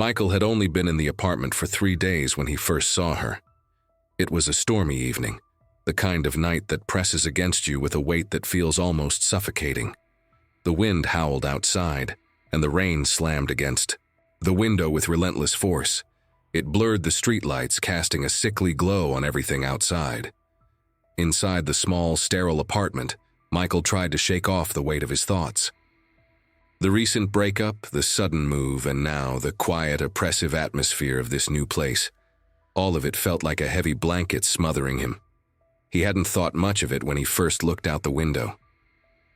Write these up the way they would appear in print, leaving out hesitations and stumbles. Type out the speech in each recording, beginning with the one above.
Michael had only been in the apartment for 3 days when he first saw her. It was a stormy evening, the kind of night that presses against you with a weight that feels almost suffocating. The wind howled outside, and the rain slammed against the window with relentless force. It blurred the streetlights, casting a sickly glow on everything outside. Inside the small, sterile apartment, Michael tried to shake off the weight of his thoughts. The recent breakup, the sudden move, and now the quiet, oppressive atmosphere of this new place. All of it felt like a heavy blanket smothering him. He hadn't thought much of it when he first looked out the window.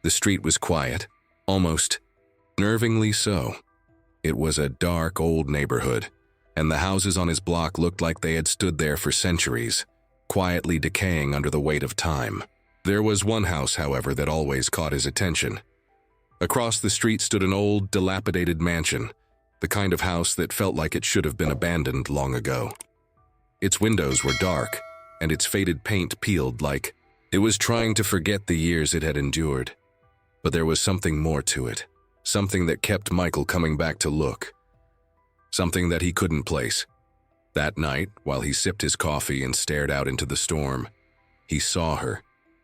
The street was quiet, almost nervingly so. It was a dark, old neighborhood, and the houses on his block looked like they had stood there for centuries, quietly decaying under the weight of time. There was one house, however, that always caught his attention. Across the street stood an old, dilapidated mansion, the kind of house that felt like it should have been abandoned long ago. Its windows were dark, and its faded paint peeled like it was trying to forget the years it had endured. But there was something more to it, something that kept Michael coming back to look. Something that he couldn't place. That night, while he sipped his coffee and stared out into the storm, he saw her.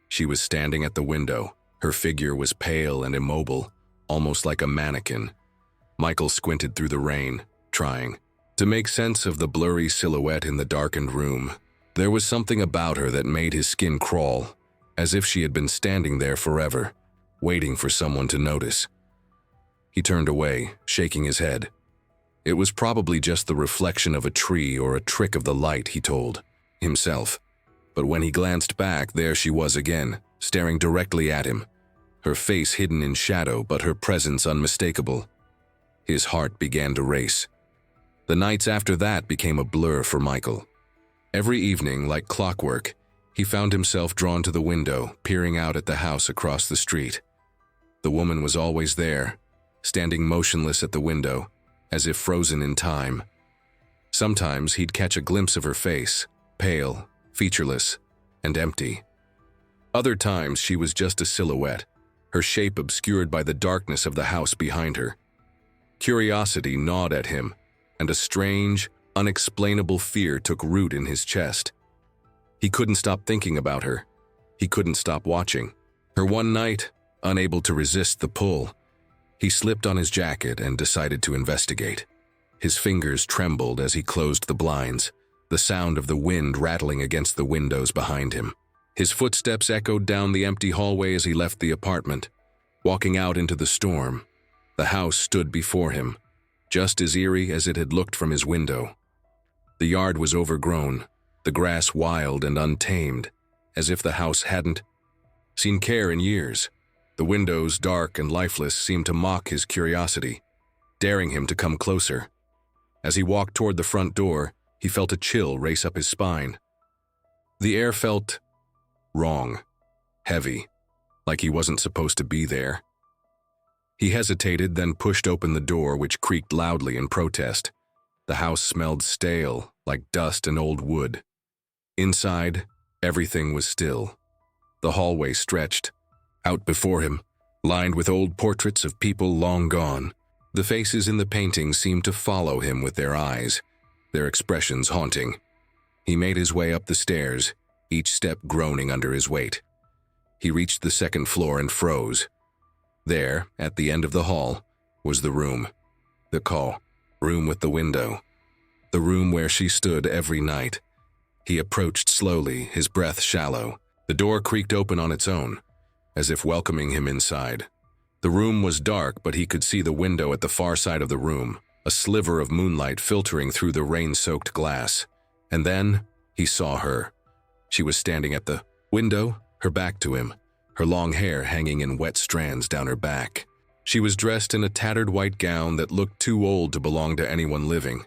She was standing at the window. Her figure was pale and immobile, almost like a mannequin. Michael squinted through the rain, trying to make sense of the blurry silhouette in the darkened room. There was something about her that made his skin crawl, as if she had been standing there forever, waiting for someone to notice. He turned away, shaking his head. It was probably just the reflection of a tree or a trick of the light, he told himself. But when he glanced back, there she was again, staring directly at him, her face hidden in shadow but her presence unmistakable. His heart began to race. The nights after that became a blur for Michael. Every evening, like clockwork, he found himself drawn to the window, peering out at the house across the street. The woman was always there, standing motionless at the window, as if frozen in time. Sometimes he'd catch a glimpse of her face, pale, featureless, and empty. Other times she was just a silhouette, her shape obscured by the darkness of the house behind her. Curiosity gnawed at him, and a strange, unexplainable fear took root in his chest. He couldn't stop thinking about her. He couldn't stop watching her. One night, unable to resist the pull, he slipped on his jacket and decided to investigate. His fingers trembled as he closed the blinds, the sound of the wind rattling against the windows behind him. His footsteps echoed down the empty hallway as he left the apartment. Walking out into the storm, the house stood before him, just as eerie as it had looked from his window. The yard was overgrown, the grass wild and untamed, as if the house hadn't seen care in years. The windows, dark and lifeless, seemed to mock his curiosity, daring him to come closer. As he walked toward the front door, he felt a chill race up his spine. The air felt wrong, heavy, like he wasn't supposed to be there. He hesitated, then pushed open the door, which creaked loudly in protest. The house smelled stale, like dust and old wood. Inside, everything was still. The hallway stretched out before him, lined with old portraits of people long gone. The faces in the paintings seemed to follow him with their eyes, their expressions haunting. He made his way up the stairs, each step groaning under his weight. He reached the second floor and froze. There, at the end of the hall, was the room. The room with the window. The room where she stood every night. He approached slowly, his breath shallow. The door creaked open on its own, as if welcoming him inside. The room was dark, but he could see the window at the far side of the room, a sliver of moonlight filtering through the rain-soaked glass. And then he saw her. She was standing at the window, her back to him, her long hair hanging in wet strands down her back. She was dressed in a tattered white gown that looked too old to belong to anyone living.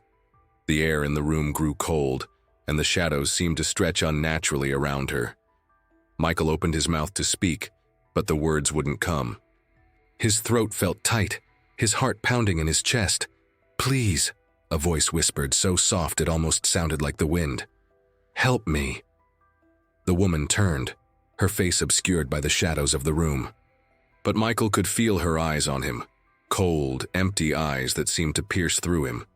The air in the room grew cold, and the shadows seemed to stretch unnaturally around her. Michael opened his mouth to speak, but the words wouldn't come. His throat felt tight, his heart pounding in his chest. "Please," a voice whispered, so soft it almost sounded like the wind. "Help me." The woman turned, her face obscured by the shadows of the room. But Michael could feel her eyes on him, cold, empty eyes that seemed to pierce through him.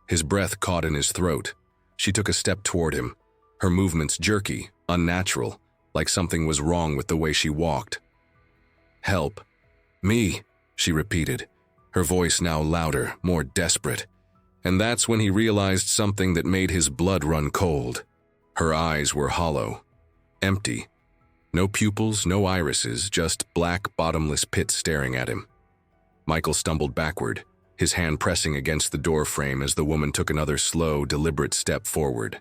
His breath caught in his throat. She took a step toward him, her movements jerky, unnatural, like something was wrong with the way she walked. "Help. Me," she repeated, her voice now louder, more desperate. And that's when he realized something that made his blood run cold. Her eyes were hollow, empty. No pupils, no irises, just black, bottomless pits staring at him. Michael stumbled backward, his hand pressing against the door frame as the woman took another slow, deliberate step forward.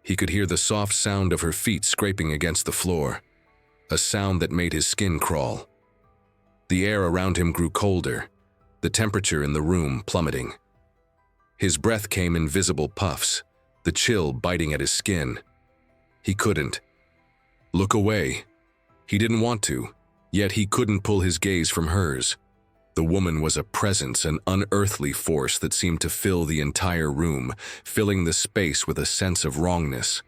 He could hear the soft sound of her feet scraping against the floor, a sound that made his skin crawl. The air around him grew colder, the temperature in the room plummeting. His breath came in visible puffs, the chill biting at his skin. He couldn't look away. He didn't want to, yet he couldn't pull his gaze from hers. The woman was a presence, an unearthly force that seemed to fill the entire room, filling the space with a sense of wrongness.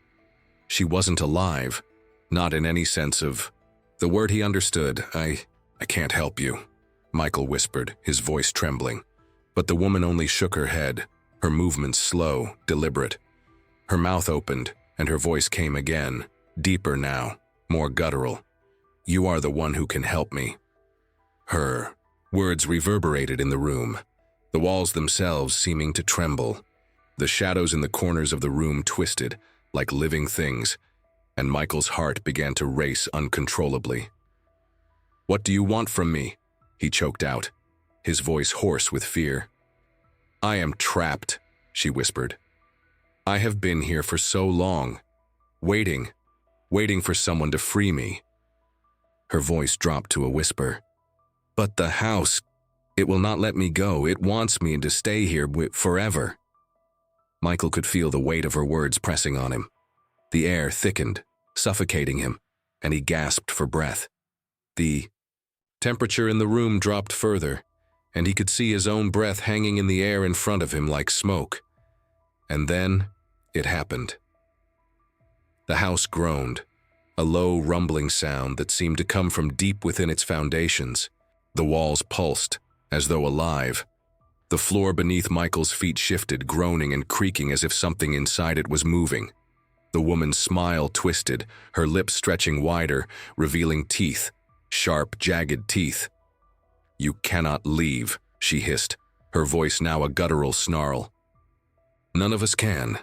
She wasn't alive, not in any sense of the word he understood. I can't help you," Michael whispered, his voice trembling. But the woman only shook her head, her movements slow, deliberate. Her mouth opened, and her voice came again, deeper now, more guttural. "You are the one who can help me." Her words reverberated in the room, the walls themselves seeming to tremble. The shadows in the corners of the room twisted, like living things, and Michael's heart began to race uncontrollably. "What do you want from me?" he choked out, his voice hoarse with fear. "I am trapped," she whispered. "I have been here for so long, waiting for someone to free me." Her voice dropped to a whisper. "But the house, it will not let me go. It wants me to stay here forever." Michael could feel the weight of her words pressing on him. The air thickened, suffocating him, and he gasped for breath. The temperature in the room dropped further, and he could see his own breath hanging in the air in front of him like smoke. And then it happened. The house groaned, a low, rumbling sound that seemed to come from deep within its foundations. The walls pulsed, as though alive. The floor beneath Michael's feet shifted, groaning and creaking as if something inside it was moving. The woman's smile twisted, her lips stretching wider, revealing teeth, sharp, jagged teeth. "You cannot leave," she hissed, her voice now a guttural snarl. "None of us can."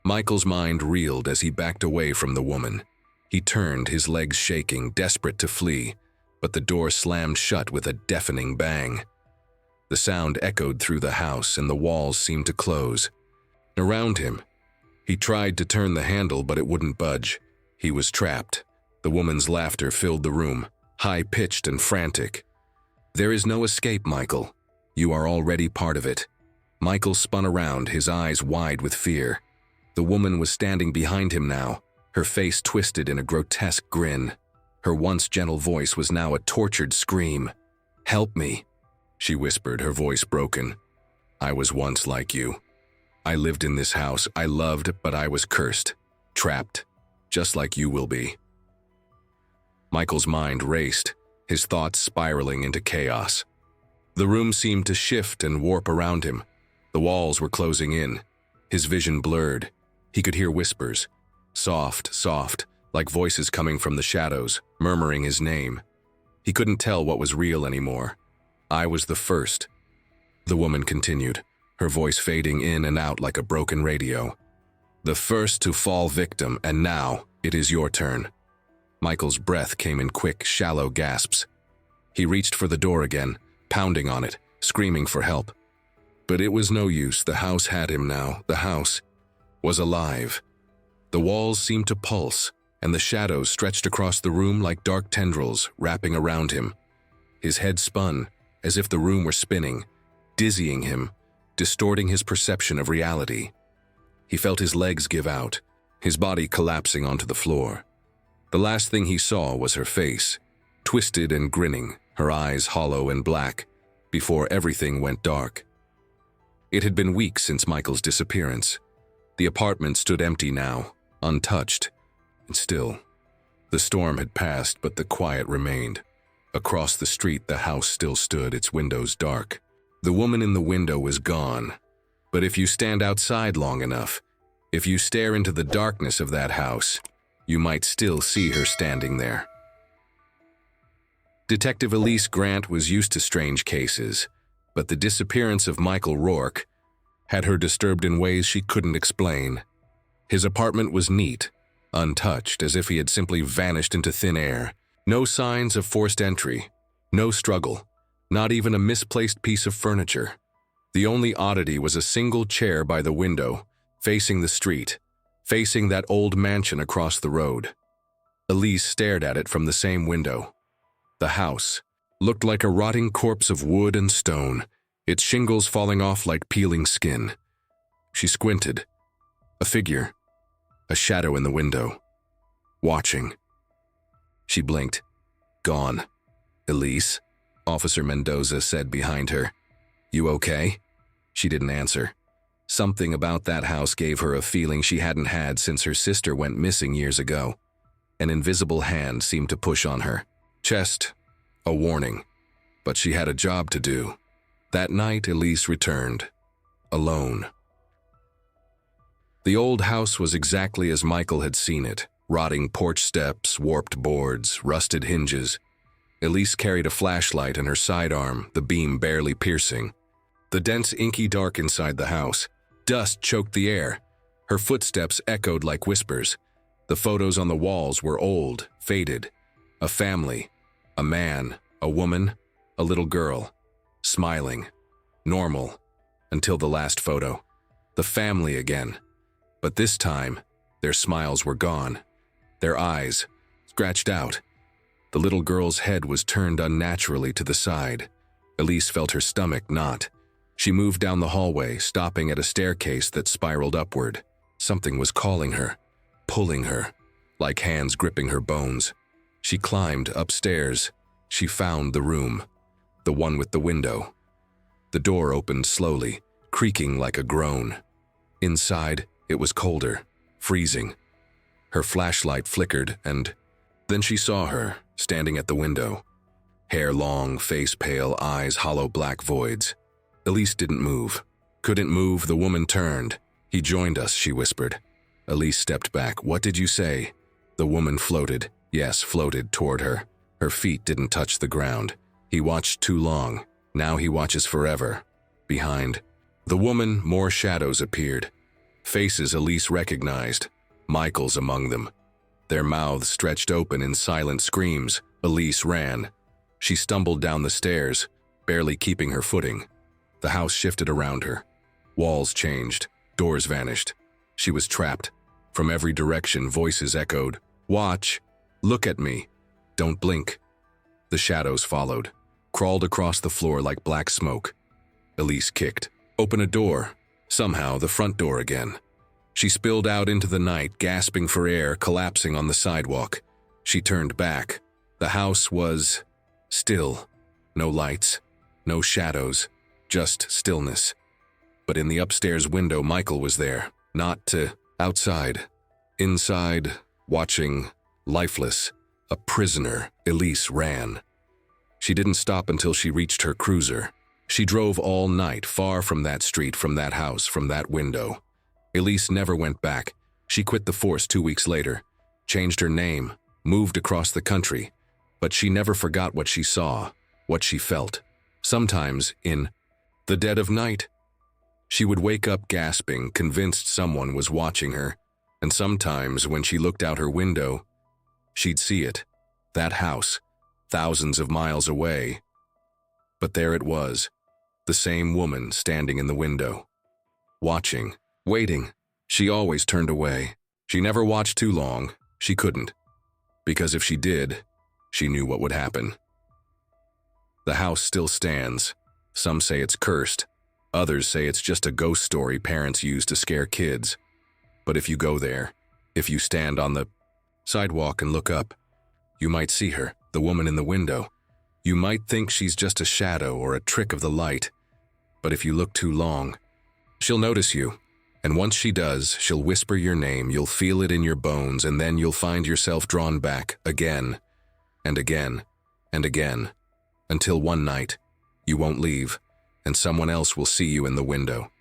Michael's mind reeled as he backed away from the woman. He turned, his legs shaking, desperate to flee, but the door slammed shut with a deafening bang. The sound echoed through the house, and the walls seemed to close. Around him, he tried to turn the handle, but it wouldn't budge. He was trapped. The woman's laughter filled the room, high-pitched and frantic. "There is no escape, Michael. You are already part of it." Michael spun around, his eyes wide with fear. The woman was standing behind him now, her face twisted in a grotesque grin. Her once gentle voice was now a tortured scream. "Help me," she whispered, her voice broken. "I was once like you. I lived in this house. I loved, but I was cursed, trapped, just like you will be." Michael's mind raced, his thoughts spiraling into chaos. The room seemed to shift and warp around him. The walls were closing in. His vision blurred. He could hear whispers, soft, like voices coming from the shadows, murmuring his name. He couldn't tell what was real anymore. "I was the first," the woman continued, her voice fading in and out like a broken radio. "The first to fall victim, and now it is your turn." Michael's breath came in quick, shallow gasps. He reached for the door again, pounding on it, screaming for help. But it was no use. The house had him now. The house was alive. The walls seemed to pulse, and the shadows stretched across the room like dark tendrils wrapping around him. His head spun, as if the room were spinning, dizzying him, distorting his perception of reality. He felt his legs give out, his body collapsing onto the floor. The last thing he saw was her face, twisted and grinning, her eyes hollow and black, before everything went dark. It had been weeks since Michael's disappearance. The apartment stood empty now, untouched, and still. The storm had passed, but the quiet remained. Across the street, the house still stood, its windows dark. The woman in the window was gone, But if you stand outside long enough, if you stare into the darkness of that house, you might still see her standing there. Detective Elise Grant was used to strange cases, but the disappearance of Michael Rourke had her disturbed in ways she couldn't explain. His apartment was neat, untouched, as if he had simply vanished into thin air. No signs of forced entry, no struggle, not even a misplaced piece of furniture. The only oddity was a single chair by the window, facing the street, facing that old mansion across the road. Elise stared at it from the same window. The house looked like a rotting corpse of wood and stone, its shingles falling off like peeling skin. She squinted. A figure, a shadow in the window, watching. She blinked. Gone. Elise, Officer Mendoza said behind her. You okay? She didn't answer. Something about that house gave her a feeling she hadn't had since her sister went missing years ago. An invisible hand seemed to push on her chest, a warning. But she had a job to do. That night, Elise returned, alone. The old house was exactly as Michael had seen it. Rotting porch steps, warped boards, rusted hinges. Elise carried a flashlight in her sidearm, the beam barely piercing. The dense inky dark inside the house. Dust choked the air. Her footsteps echoed like whispers. The photos on the walls were old, faded. A family, a man, a woman, a little girl. Smiling. Normal. Until the last photo. The family again. But this time, their smiles were gone. Their eyes, scratched out. The little girl's head was turned unnaturally to the side. Elise felt her stomach knot. She moved down the hallway, stopping at a staircase that spiraled upward. Something was calling her, pulling her, like hands gripping her bones. She climbed upstairs. She found the room, the one with the window. The door opened slowly, creaking like a groan. Inside, it was colder, freezing. Her flashlight flickered, and then she saw her, standing at the window. Hair long, face pale, eyes hollow black voids. Elise didn't move. Couldn't move, the woman turned. He joined us, she whispered. Elise stepped back. What did you say? The woman floated. Yes, floated toward her. Her feet didn't touch the ground. He watched too long. Now he watches forever. Behind the woman, more shadows appeared. Faces Elise recognized. Michael's among them. Their mouths stretched open in silent screams. Elise ran. She stumbled down the stairs, barely keeping her footing. The house shifted around her. Walls changed. Doors vanished. She was trapped. From every direction, voices echoed. Watch. Look at me. Don't blink. The shadows followed, crawled across the floor like black smoke. Elise kicked. Open a door. Somehow, the front door again. She spilled out into the night, gasping for air, collapsing on the sidewalk. She turned back. The house was still. No lights, no shadows, just stillness. But in the upstairs window, Michael was there, not outside. Inside, watching, lifeless, a prisoner. Elise ran. She didn't stop until she reached her cruiser. She drove all night, far from that street, from that house, from that window. Elise never went back. She quit the force 2 weeks later, changed her name, moved across the country, but she never forgot what she saw, what she felt. Sometimes, in the dead of night, she would wake up gasping, convinced someone was watching her, and sometimes when she looked out her window, she'd see it, that house, thousands of miles away. But there it was, the same woman standing in the window, watching, waiting. She always turned away. She never watched too long. She couldn't. Because if she did, she knew what would happen. The house still stands. Some say it's cursed. Others say it's just a ghost story parents use to scare kids. But if you go there, if you stand on the sidewalk and look up, you might see her, the woman in the window. You might think she's just a shadow or a trick of the light. But if you look too long, she'll notice you. And once she does, she'll whisper your name, you'll feel it in your bones, and then you'll find yourself drawn back again, and again, and again, until one night, you won't leave, and someone else will see you in the window.